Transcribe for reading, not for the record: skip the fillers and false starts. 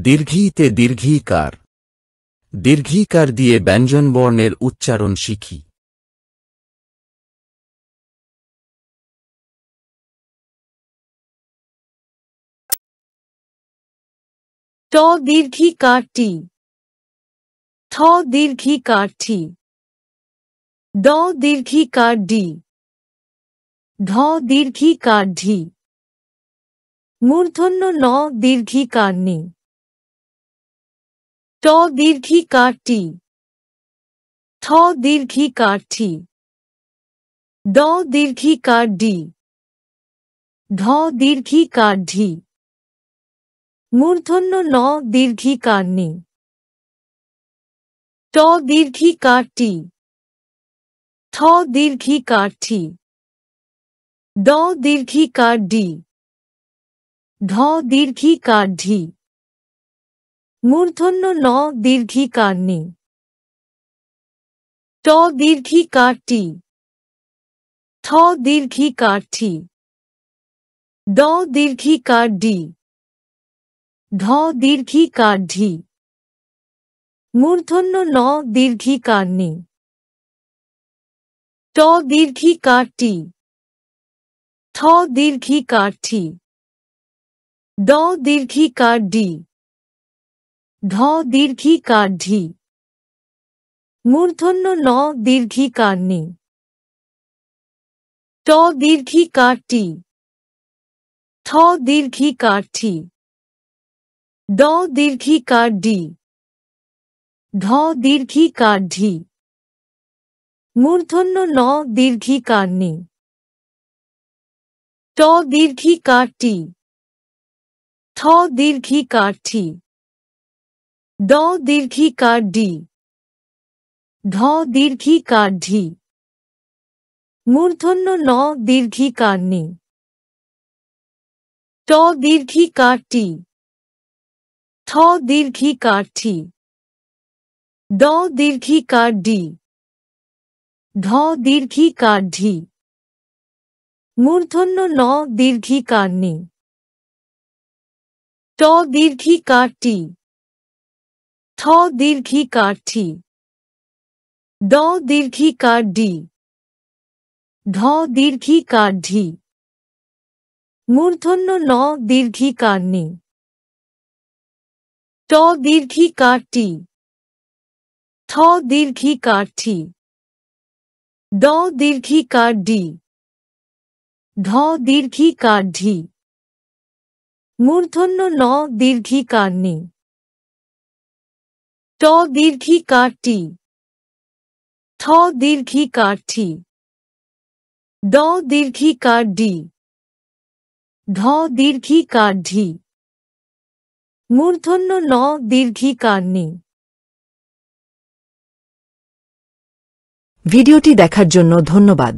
দীর্ঘিতে দীর্ঘিকার। দীর্ঘিকার দিয়ে ব্যঞ্জনবর্ণের উচ্চারণ শিখি। ট দীর্ঘিকার টি, থ দীর্ঘিকার ঠি, ড দীর্ঘিকার ডি, ঢ দীর্ঘিকার ঢি, মূর্ধন্য ন দীর্ঘিকার নি, ট দীর্ঘিকার টি, থ দীর্ঘিকার ঠি, ড দীর্ঘিকার ডি, ঢ দীর্ঘিকার ঢি, মূর্ধন্য ন দীর্ঘিকার নি, ট দীর্ঘিকার টি, থ দীর্ঘিকার ঠি, ড দীর্ঘিকার ডি, ঢ দীর্ঘিকার ঢি, মূর্ধন্য ন দীর্ঘিকার নি, ট দীর্ঘিকার টি, থ দীর্ঘিকার ঠি, ড দীর্ঘিকার ডি, ঢ দীর্ঘিকার ঢি, মূর্ধন্য ন দীর্ঘিকার নি, ট দীর্ঘিকার টি, থ দীর্ঘিকার ঠি, ড দীর্ঘিকার ডি, ঢ দীর্ঘিকার ঢি, মূর্ধন্য ন দীর্ঘিকার নি, ট দীর্ঘিকার টি, থ দীর্ঘিকার ঠি, ড দীর্ঘিকার ডি, ঢ দীর্ঘিকার ঢি, মূর্ধন্য ন দীর্ঘিকার নি, ট দীর্ঘিকার টি, থ দীর্ঘিকার ঠি, ড দীর্ঘিকার ডি, ঢ দীর্ঘিকার ঢি, মূর্ধন্য ন দীর্ঘিকার নি, ট দীর্ঘিকার টি, থ দীর্ঘিকার ঠি, ড দীর্ঘিকার ডি, ঢ দীর্ঘিকার ঢি, মূর্ধন্য ন দীর্ঘিকার নি, ট দীর্ঘিকার টি, থ দীর্ঘিকার ঠি, ড দীর্ঘিকার ডি, ঢ দীর্ঘিকার ঢি, মূর্ধন্য ন দীর্ঘিকার নি, ট দীর্ঘিকার টি, থ দীর্ঘিকার ঠি, ড দীর্ঘিকার ডি, ঢ দীর্ঘিকার ঢি, মূর্ধন্য ন দীর্ঘিকার নি, ট দীর্ঘিকার টি, থ দীর্ঘিকার ঠি, ড দীর্ঘিকার ডি, ঢ দীর্ঘিকার ঢি, মূর্ধন্য ন দীর্ঘিকার নি। ভিডিওটি দেখার জন্য ধন্যবাদ।